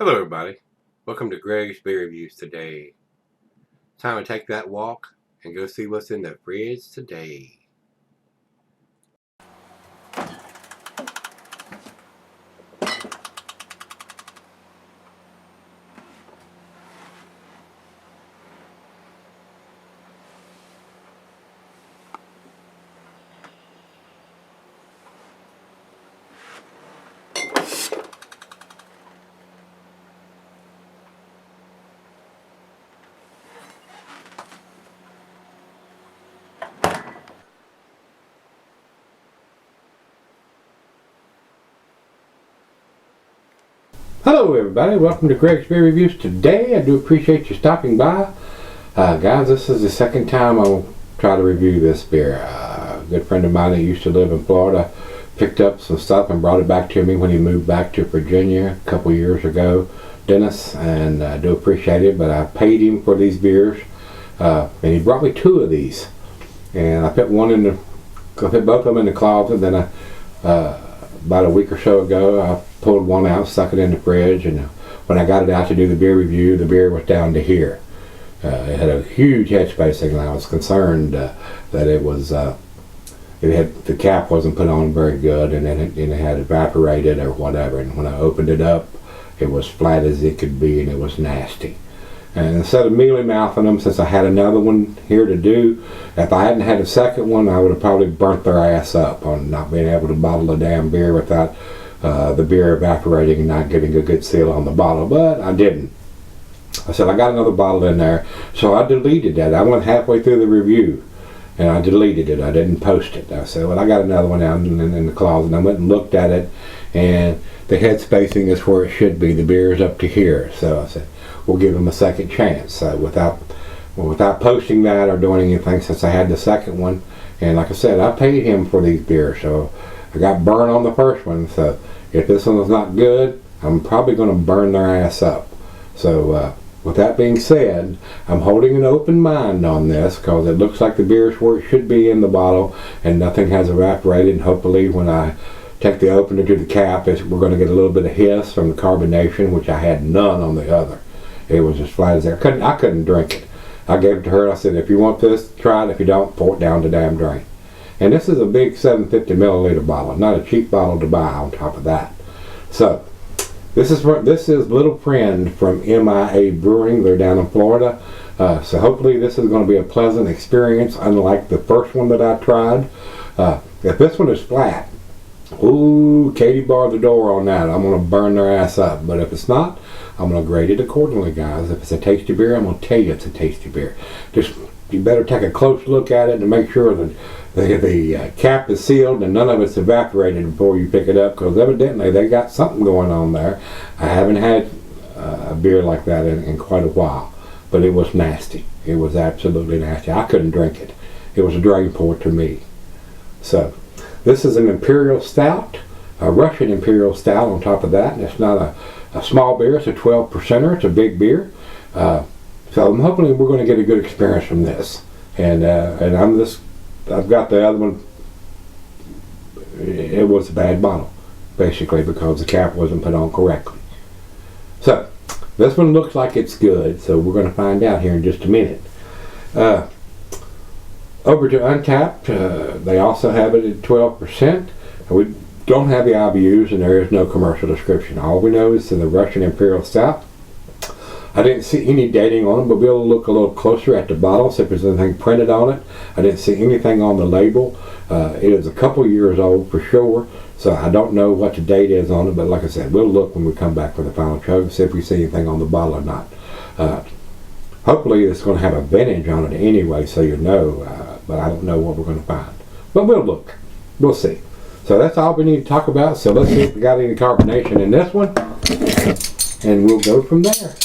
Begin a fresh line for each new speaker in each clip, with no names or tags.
Hello everybody, welcome to Gregsbeerreviews today. Time to take that walk and go see what's in the fridge today. Hello everybody, welcome to Gregsbeerreviews today. I do appreciate you stopping by. Guys, this is the second time I'll try to review this beer. A good friend of mine that used to live in Florida picked up some stuff and brought it back to me when he moved back to Virginia a couple years ago, Dennis, and I do appreciate it, but I paid him for these beers, and he brought me two of these, and I put both of them in the closet. Then about a week or so ago, I pulled one out, stuck it in the fridge, and when I got it out to do the beer review, the beer was down to here. It had a huge head spacing, and I was concerned that the cap wasn't put on very good, and it had evaporated or whatever. And when I opened it up, it was flat as it could be, and it was nasty. And instead of mealy mouthing them, since I had another one here to do, if I hadn't had a second one, I would have probably burnt their ass up on not being able to bottle the damn beer without the beer evaporating and not getting a good seal on the bottle. But I didn't. I said I got another bottle in there, so I deleted that. I went halfway through the review and I deleted it. I didn't post it. I said, well, I got another one out in the closet, and I went and looked at it, and the head spacing is where it should be. The beer is up to here. So I said, we'll give him a second chance. Without posting that or doing anything, since I had the second one, and like I said, I paid him for these beers, so I got burned on the first one. So if this one is not good, I'm probably going to burn their ass up. So with that being said, I'm holding an open mind on this because it looks like the beer is where it should be in the bottle, and nothing has evaporated. And hopefully when I take the opener to the cap, we're going to get a little bit of hiss from the carbonation, which I had none on the other. It was as flat as that. I couldn't drink it. I gave it to her. I said, if you want this, try it. If you don't, pour it down the damn drain. And this is a big 750 milliliter bottle, not a cheap bottle to buy on top of that. So this is Little Friend from MIA Brewing. They're down in Florida. So hopefully this is going to be a pleasant experience, unlike the first one that I tried. If this one is flat, ooh, Katie barred the door on that. I'm going to burn their ass up. But if it's not, I'm going to grade it accordingly, guys. If it's a tasty beer, I'm going to tell you it's a tasty beer. Just, you better take a close look at it and make sure that the cap is sealed and none of it's evaporated before you pick it up, because evidently they got something going on there. I haven't had a beer like that in quite a while, but it was nasty. It was absolutely nasty. I couldn't drink it. It was a drain pour to me. So this is an Imperial Stout, a Russian Imperial Stout on top of that. And it's not a small beer. It's a 12%er. It's a big beer. So I'm hoping we're going to get a good experience from this. And I've got the other one. It was a bad bottle, basically, because the cap wasn't put on correctly. So this one looks like it's good. So we're going to find out here in just a minute. Over to Untapped, they also have it at 12%. We don't have the IBUs, and there is no commercial description. All we know is in the Russian Imperial Stout. I didn't see any dating on them, but we'll look a little closer at the bottle, see if there's anything printed on it. I didn't see anything on the label. It is a couple years old for sure, so I don't know what the date is on it, but like I said, we'll look when we come back for the final chug and see if we see anything on the bottle or not. Hopefully it's going to have a vintage on it anyway, so you know, but I don't know what we're going to find. But we'll look. We'll see. So that's all we need to talk about. So let's see if we got any carbonation in this one, and we'll go from there.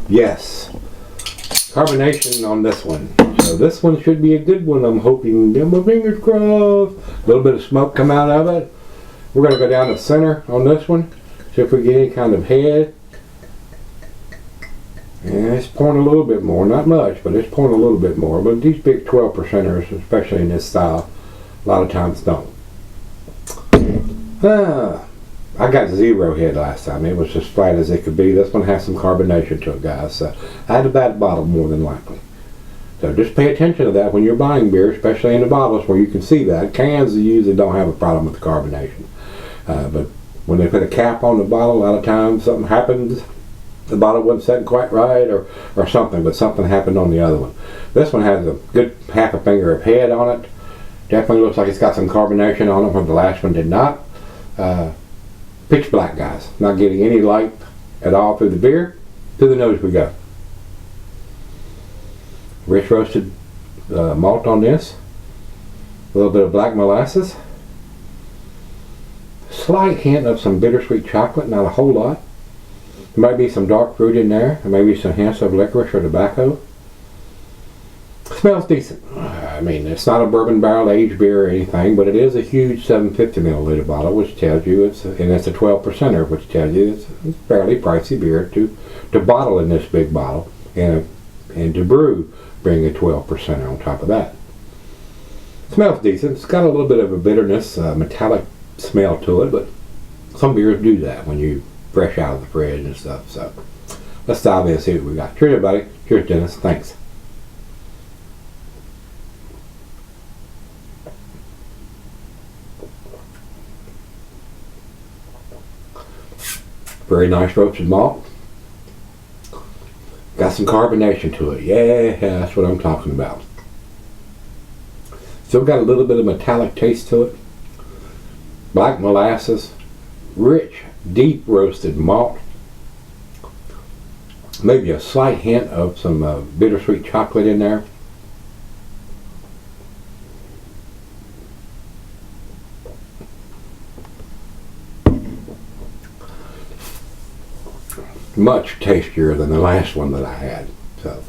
Yes, carbonation on this one. So this one should be a good one. I'm hoping. Get my fingers crossed. A little bit of smoke come out of it. We're going to go down the center on this one, see if we get any kind of head. And it's pouring a little bit more, not much, but it's pouring a little bit more. But these big 12%ers, especially in this style, a lot of times don't. I got 0 head last time. It was as flat as it could be. This one has some carbonation to it, guys. So I had a bad bottle more than likely. So just pay attention to that when you're buying beer, especially in the bottles where you can see that. Cans usually don't have a problem with the carbonation. But when they put a cap on the bottle, a lot of times something happens. The bottle wasn't set quite right or something, but something happened on the other one. This one has a good half a finger of head on it. Definitely looks like it's got some carbonation on it, where the last one did not. Pitch black, guys. Not getting any light at all through the beer. To the nose we go. Rich roasted malt on this. A little bit of black molasses. Slight hint of some bittersweet chocolate, not a whole lot. There might be some dark fruit in there. There may be some hints of licorice or tobacco. Smells decent. I mean, it's not a bourbon barrel aged beer or anything, but it is a huge 750 milliliter bottle, which tells you it's a 12%er, which tells you it's a fairly pricey beer to bottle in this big bottle, and to brew, bring a 12%er on top of that. Smells decent. It's got a little bit of a bitterness, metallic smell to it, but some beers do that when you fresh out of the fridge and stuff. So let's dive in and see what we got. Cheers, everybody. Cheers, Dennis. Thanks. Very nice roasted malt. Got some carbonation to it. Yeah, that's what I'm talking about. Still got a little bit of metallic taste to it. Black molasses. Rich, deep roasted malt. Maybe a slight hint of some bittersweet chocolate in there. Much tastier than the last one that I had. So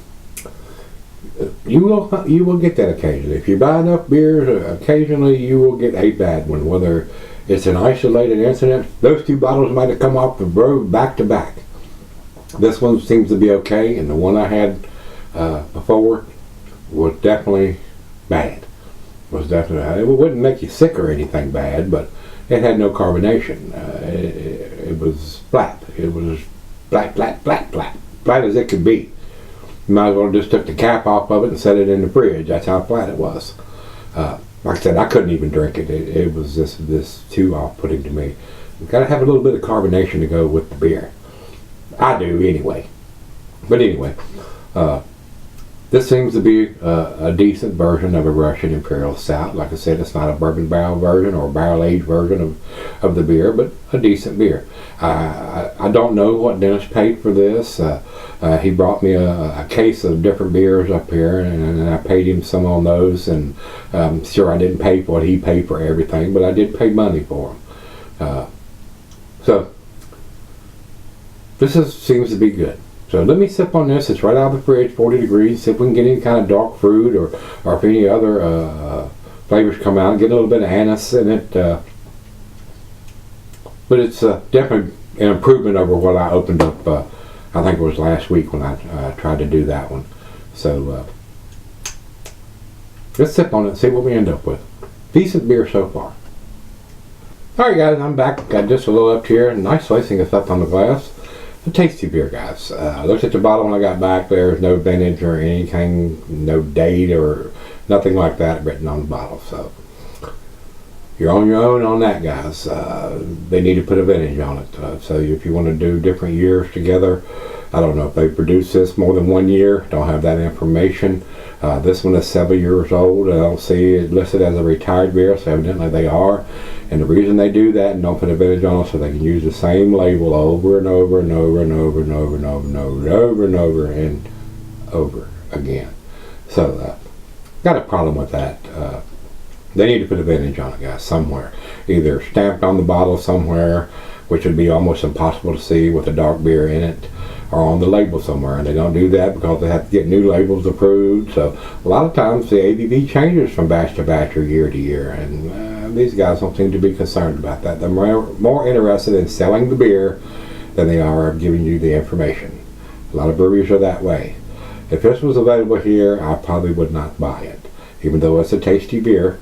you will get that occasionally. If you buy enough beers, occasionally you will get a bad one. Whether it's an isolated incident, those two bottles might have come off the road back to back. This one seems to be okay, and the one I had before was definitely bad. It wouldn't make you sick or anything bad, but it had no carbonation. It was flat. It was flat as it could be. You might as well just took the cap off of it and set it in the fridge. That's how flat it was. Like I said, I couldn't even drink it. It was this too off-putting to me. You've got to have a little bit of carbonation to go with the beer. I do anyway. But anyway, this seems to be a decent version of a Russian Imperial Stout. Like I said, it's not a bourbon barrel version or a barrel-aged version of the beer, but a decent beer. I don't know what Dennis paid for this. He brought me a case of different beers up here, and I paid him some on those. And sure, I didn't pay for what he paid for everything, but I did pay money for them. So this seems to be good. So let me sip on this. It's right out of the fridge, 40 degrees. See if we can get any kind of dark fruit or if any other flavors come out. Get a little bit of anise in it. But it's definitely an improvement over what I opened up, I think it was last week when I tried to do that one. So let's sip on it and see what we end up with. Decent beer so far. Alright guys, I'm back. Got just a little up here. Nice lacing effect on the glass. A tasty beer, guys. I looked at the bottle when I got back. There's no vintage or anything, no date or nothing like that written on the bottle. So you're on your own on that, guys. They need to put a vintage on it. So if you want to do different years together, I don't know if they produce this more than 1 year. Don't have that information. This one is 7 years old. I don't see it listed as a retired beer, so evidently they are. And the reason they do that and don't put a vintage on it so they can use the same label over and over and over and over and over and over and over and over and over and over again. So got a problem with that. They need to put a vintage on it, guys, somewhere. Either stamped on the bottle somewhere, which would be almost impossible to see with a dark beer in it, or on the label somewhere. And they don't do that because they have to get new labels approved. So a lot of times the ABV changes from batch to batch or year to year, and these guys don't seem to be concerned about that. They're more interested in selling the beer than they are of giving you the information. A lot of breweries are that way. If this was available here, I probably would not buy it. Even though it's a tasty beer,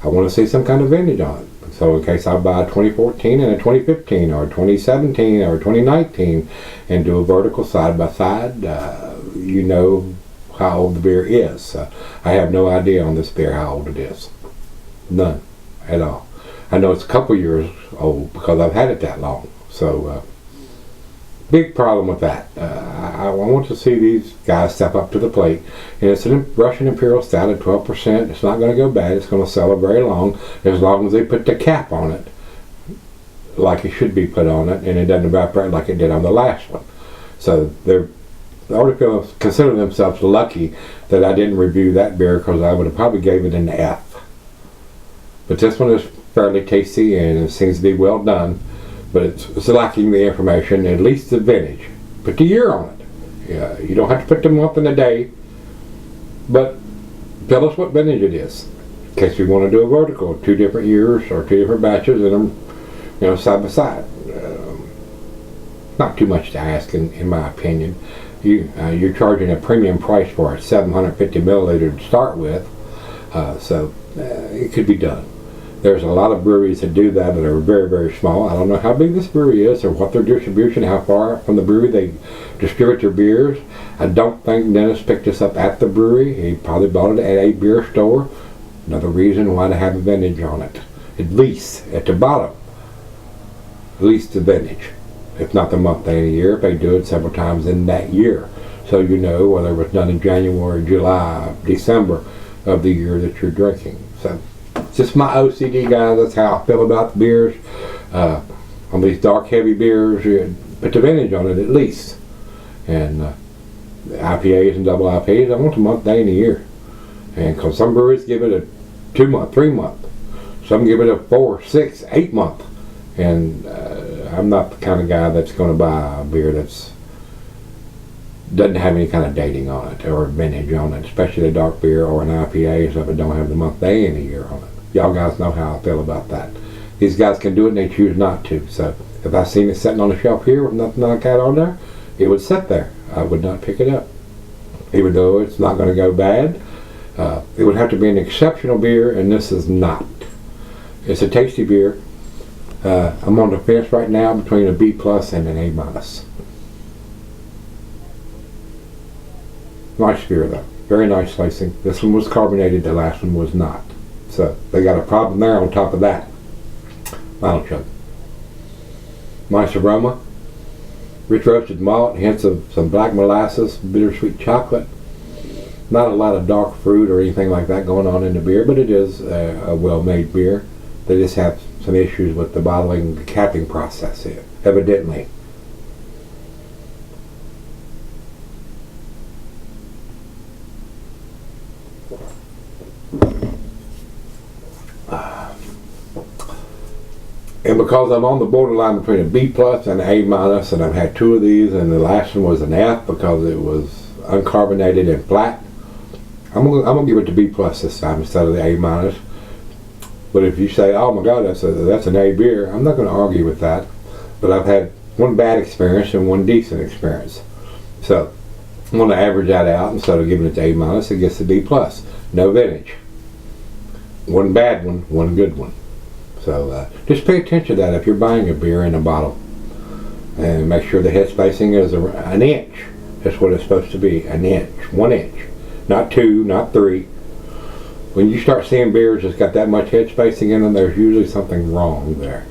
I want to see some kind of vintage on it. So in case I buy a 2014 and a 2015 or a 2017 or a 2019 and do a vertical side by side, you know how old the beer is. I have no idea on this beer how old it is. None at all. I know it's a couple years old because I've had it that long. So big problem with that. I want to see these guys step up to the plate. And it's a Russian Imperial Stout at 12%. It's not going to go bad. It's going to sell it very long as they put the cap on it like it should be put on it, and it doesn't evaporate like it did on the last one. So they're already consider themselves lucky that I didn't review that beer, because I would have probably gave it an F. But this one is fairly tasty and it seems to be well done, but it's lacking the information, at least the vintage. Put the year on it. Yeah, you don't have to put the month and the day, but tell us what vintage it is, in case we want to do a vertical, 2 different years or 2 different batches, and them, you know, side by side. Not too much to ask, in my opinion. You're charging a premium price for it, 750 milliliter to start with, so it could be done. There's a lot of breweries that do that are very, very small. I don't know how big this brewery is or what their distribution, how far from the brewery they distribute their beers. I don't think Dennis picked this up at the brewery. He probably bought it at a beer store. Another reason why to have a vintage on it. At least at the bottom. At least the vintage. If not the month, day, and the year. If they do it several times in that year. So you know whether it was done in January, July, December of the year that you're drinking. So it's just my OCD, guys. That's how I feel about the beers. On these dark, heavy beers, you put the vintage on it at least. And the IPAs and double IPAs, I want the month, day, and the year. And because some breweries give it a 2 month, 3 month. Some give it a 4, 6, 8 month. And I'm not the kind of guy that's going to buy a beer that's doesn't have any kind of dating on it or vintage on it, especially a dark beer or an IPA if it don't have the month, day, and the year on it. Y'all guys know how I feel about that. These guys can do it and they choose not to. So if I seen it sitting on the shelf here with nothing like that on there, it would sit there. I would not pick it up. Even though it's not going to go bad, it would have to be an exceptional beer, and this is not. It's a tasty beer. I'm on the fence right now between a B+ and an A-. Nice beer though. Very nice lacing. This one was carbonated, the last one was not. So they got a problem there on top of that. Final chug. Nice aroma. Rich roasted malt, hints of some black molasses, bittersweet chocolate. Not a lot of dark fruit or anything like that going on in the beer, but it is a well-made beer. They just have some issues with the bottling, the capping process here, evidently. And because I'm on the borderline between a B+ and an A-, and I've had 2 of these, and the last one was an F because it was uncarbonated and flat, I'm gonna give it to B+ this time instead of the A-. But if you say, oh my God, that's an A beer, I'm not going to argue with that. But I've had 1 bad experience and 1 decent experience. So I'm going to average that out. Instead of giving it to A-, it gets to B+. No vintage. 1 bad one, 1 good one. So just pay attention to that if you're buying a beer in a bottle. And make sure the head spacing is an inch. That's what it's supposed to be, an inch, 1 inch. Not 2, not 3. When you start seeing beers that's got that much head spacing in them, there's usually something wrong there.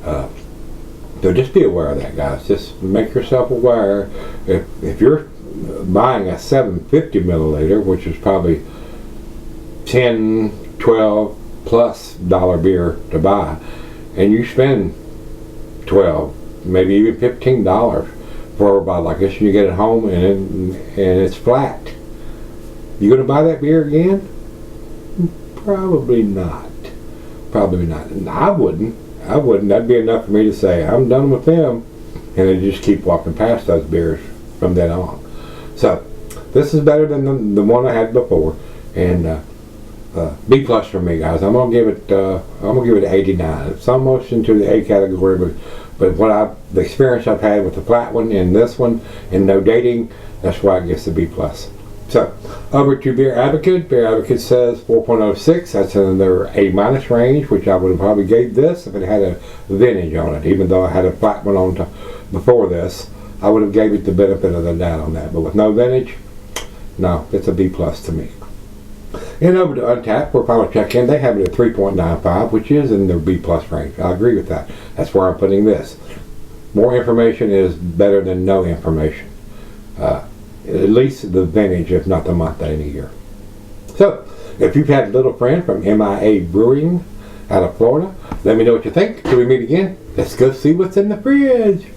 So just be aware of that, guys. Just make yourself aware. If you're buying a 750 milliliter, which is probably $10, $12+ beer to buy, and you spend $12, maybe even $15 for a bottle like this, and you get it home and it's flat, you gonna buy that beer again? Probably not. Probably not. And I wouldn't. That'd be enough for me to say I'm done with them, and then just keep walking past those beers from then on. So this is better than the one I had before, and B+ for me, guys. I'm gonna give it 89. It's almost into the A category, but the experience I've had with the flat one and this one, and no dating, that's why it gets the B+. So, over to Beer Advocate. Beer Advocate says 4.06. That's in their A- range, which I would have probably gave this if it had a vintage on it. Even though I had a flat one on before this, I would have gave it the benefit of the doubt on that. But with no vintage, no, it's a B+ to me. And over to Untappd, for final check-in, they have it at 3.95, which is in their B+ range. I agree with that. That's where I'm putting this. More information is better than no information. At least the vintage, if not the month and the year. So, if you've had a little friend from MIA Brewing out of Florida, let me know what you think. Till we meet again, let's go see what's in the fridge.